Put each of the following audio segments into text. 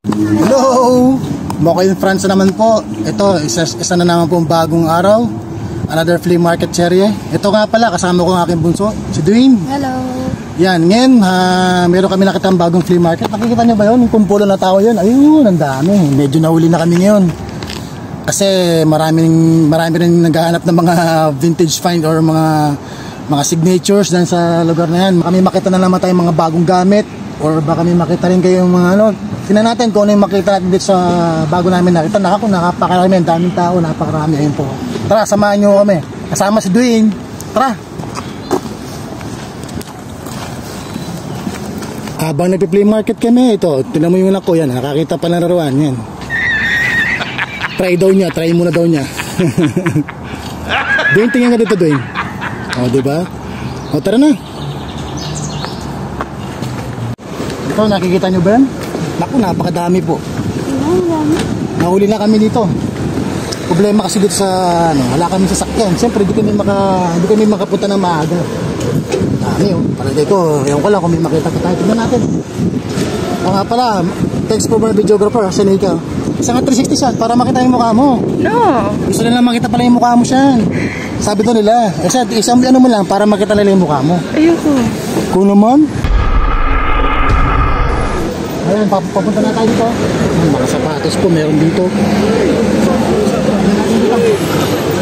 Hello! Mocha in France naman po. Ito, isa na naman pong bagong araw. Another flea market serye. Ito nga pala, kasama ko ang aking bunso, si Dwayne. Hello! Yan, ngayon, meron kami nakita ang bagong flea market. Nakikita nyo ba yun? Yung kumpulo na tao yun. Ayun, ang dami. Medyo nahuli na kami ngayon. Kasi marami rin naghahanap ng mga vintage find or mga signatures dyan sa lugar na yan. Kami makita na naman tayong mga bagong gamit. Or baka may makita rin kayo yung mga ano. Tingnan natin kung ano yung makita natin dito sa bago namin nakita. Napakarami, ang daming tao, napakarami. Ayun po. Tara, samahan nyo kami. Kasama si Dwayne. Tara! Habang nagpi-play market kami, ito, tingnan mo yung anak ko, yan, nakakita pa ng laruan, yan. Try daw niya, try muna daw niya. Dwayne, tingnan ka dito, Dwayne. O, diba? O, tara na. Ito, nakikita nyo ba yan? Naku, napakadami po. Nahuli na kami dito. Problema kasi dito sa, wala kami sasakyan. Siyempre, di kami makapunta ng maaga. Dami, palagay ko, ewan ko lang kung may makita pa tayo. Tignan natin. O nga pala, thanks for my videographer, saan ikaw? Isa nga 360 shot para makita yung mukha mo. No! Gusto nila makita pala yung mukha mo siya. Sabi to nila, isang ano mo lang para makita nila yung mukha mo. Ayoko. Kung naman, ayan, papunta na tayo dito. Mga sapatos po, meron dito.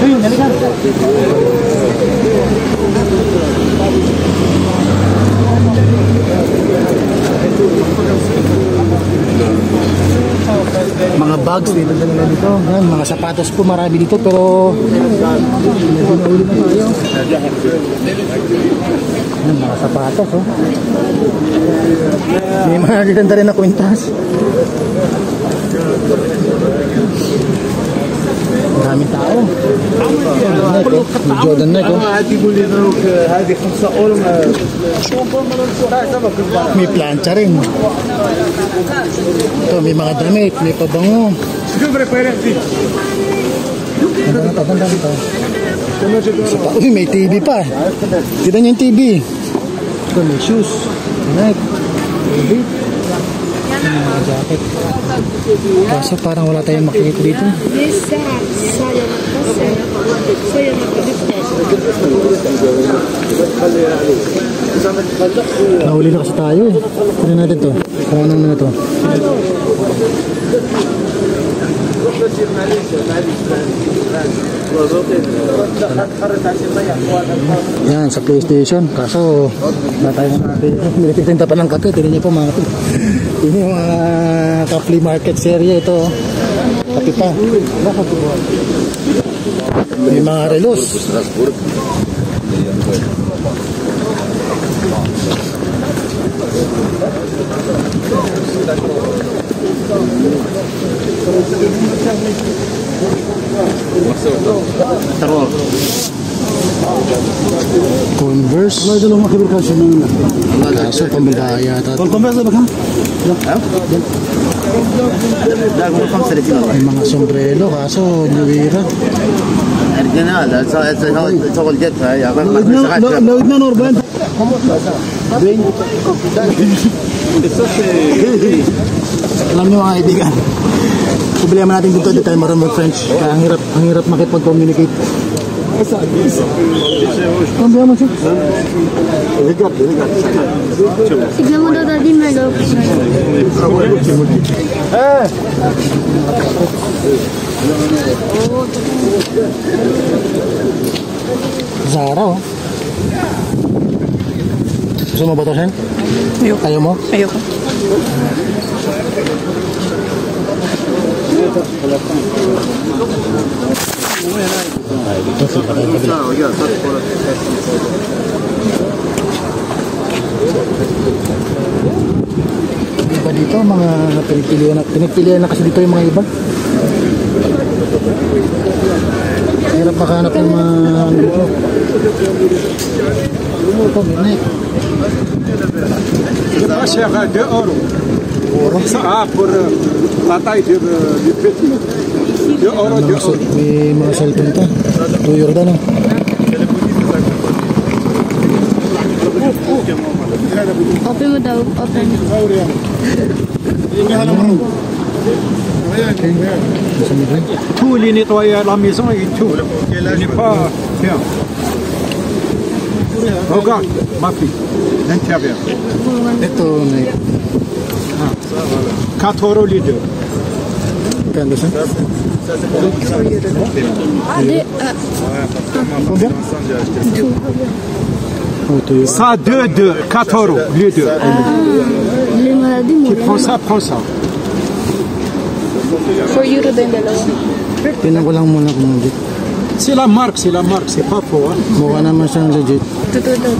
Ayun, halika. Mga bags dito nila dito. Ayan, mga sapatos po, marami dito. Pero medyo nauli na tayo. Ayan, mga sapatos, oh. May mga ganda rin na kwintas. Maraming tao. Jordan Nike, oh. May plancha rin. Ito, may mga damit, may pabango. Tanda na ito. Uy, may TV pa. Kita niyo yung TV. Ito, may shoes. Nike. TV. Mga jacket. Kaso parang wala tayong makikita dito. Nahuli na kasi tayo eh. Tignan natin to. Kung anong na to. Yan, sa PlayStation. Kaso wala tayong nilitinta pa ng kape. Tignan niyo po mga kape. Ini yung ka-flea market serye ito. Kape pa. May mga relos. Converse. Kaso pambabae yata. May mga sombrero kaso Nuera. Alam niyo mga kaibigan, problema natin dito, di tayo marunong mag-French. Kaya ang hirap makipag-communicate. Tignan mo daw daddy, Merlo. Zara, oh. Gusto mo ba ito, Sen? Ayoko. Ayaw mo? Ayoko. Iba dito, mga pinipilian na kasi dito yung mga iba. Hirap makahanap ng mga dito. Ito, may pas cher, 2 euros. Ça, pour la taille du petit. 2 euros, 2 euros. May mga cellphone ito. 2 euro daw, no? Open mo daw. Open. Ayan. Tout les nettoyer à la maison et tout. Il n'est pas... Tiens. Regarde, ma fille. L'intérieur. Ito, may 4 euros les deux. kanda siya. Combien? Oh, ito yun. Ça, 4 euros les deux. Tu prends ça, prends ça. 4 euro din dalawa. Tinan ko lang muna kung legit. C'est la marque, c'est pas faux. Hein. Mukha naman siyang legit. Totoo daw.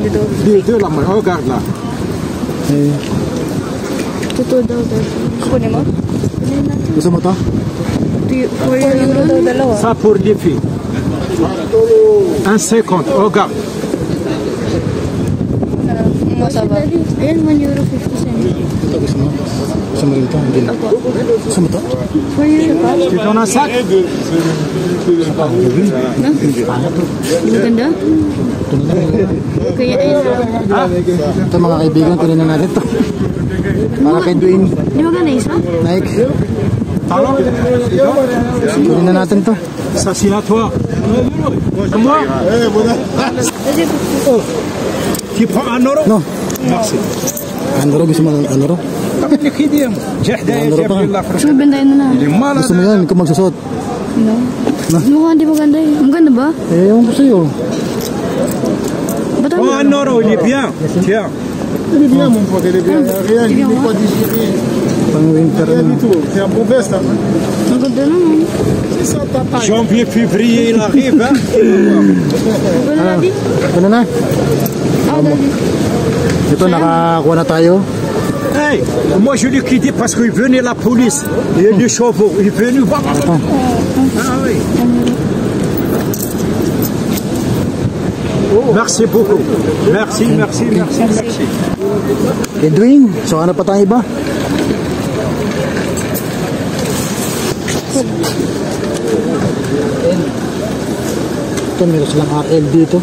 Dito. Les deux, la marque. Regarde là. Eh, Totoo daw. Kunin mo? gusto mo to? 4 euro daw dalawa. Ça pour les filles. 1,50. Regarde. Masaba. Ayan, 1 euro 50 cents. Ito gusto mo? Gusto mo rin to? Hindi na. Gusto mo to? 4 euro pa? Tu donnes un sac? Maganda? Kaya ayun. Ito mga kaibigan, kunin na natin to. Para kay Dwayne. Di maganda isa? Nike. Talon? Kunin na natin to. Ça, c'est à toi. À moi? Tu prends 1 euro? No. Merci. Ano ro? Gusto mo ng ano ro? الخديم جا حدايا جاب لي الله Gusto mo bentayin mo na? اللي مال Gusto mo yan? Kung magsusot. No. Mukhang di maganda eh. Maganda ba? Eh, ewan ko sa'yo. Ba't ako? 1 euro, il est bien. Tiens. Il est bien, mon pote, il est bien. Il n'y a rien, il n'est pas digéré. Pang winter Rien na. du tout. C'est un bon veste. Hein. Maganda naman. C'est ça, ta taille. Janvier, février, il arrive. Hein. Maganda na di? Ano na? Ako dali. Ito, nakakuha na tayo. Hey, moi je l'ai quitté parce qu'il venait la police. Et les chevaux, il est venu voir. Ah oui. Merci beaucoup. Merci. Edwin, so ano pa tayong iba? Ito, meron silang RL dito.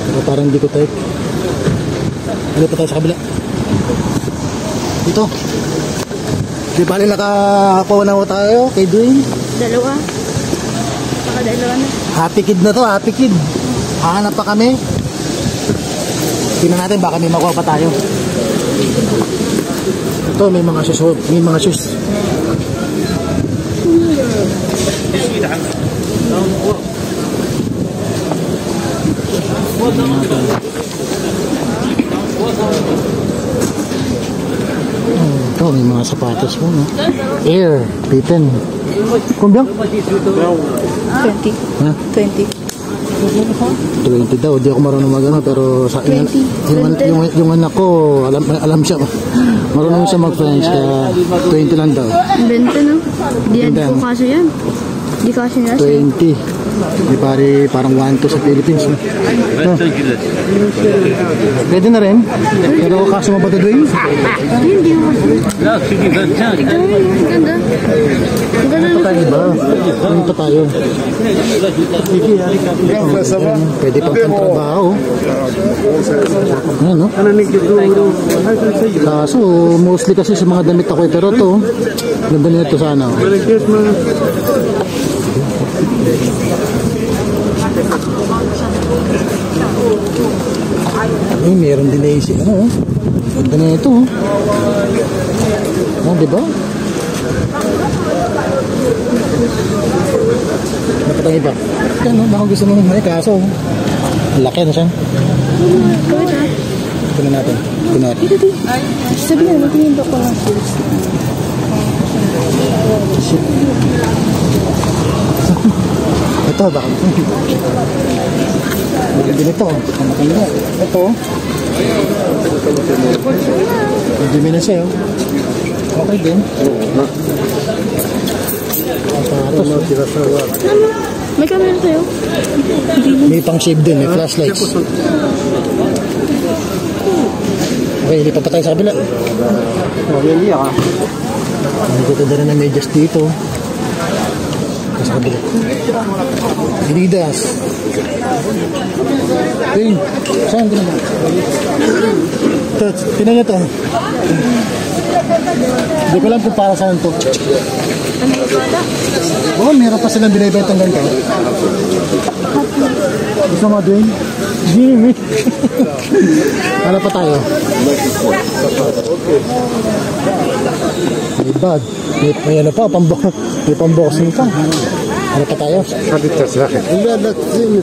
Pero parang hindi ko type. Ano pa tayo sa kabila? Dito. Di bali nakakuha na ho tayo kay Dwayne. Dalawa. Saka dalawa na. Happy kid na to, happy kid. Hahanap pa kami. Tingnan natin baka may makuha pa tayo. Ito may mga shoes, may mga shoes. Ito may mga sapatos mo, no? Air, Titan. Kumbiang? 20. Ha? 20. 20 daw, di ako marunong magano pero sa yung anak ko alam siya, marunong siya mag-French kaya 20 lang daw. Benta no? Di Benta. ko kaso yan. Di kaso nila. 20 di pare parang 1-2 sa Philippines, no? Pwede na rin pero kaso mo ba ito doon? Hindi mo. Ito mo yun. Ganda. Ang ganda Pa na. tayo ba? Ano pa tayo? Pwede pang trabaho. Ano, no? Kaso mostly kasi sa mga damit ako pero to ganda nito sana. Ay, meron din AC. Ano, ganda na ito. Oh, diba? Napatay ba? Ano, baka gusto mo may kaso. Laki na siya. Ito na natin. Ito na natin. Sabi na, magpinindo ko lang. Ito, baka. Maganda ito. Maganda. Ito. Dumi na siya. Okay din. May camera sa'yo? May pang shave din. May flashlights. Okay, lipat pa tayo sa kabila. May ganda rin na medyas dito. Sa kabila. Adidas. Ayun. Saan din naman? Ito, tinan nyo ito. Hindi ko lang kung para saan to. Ano yung bata? Oo, meron pa silang binibentang ganito. Gusto mo, Dwayne? Jimmy. Ano pa tayo? May bag. May ano pa, may pamboxing pa. Ano pa tayo? لا لا تزيد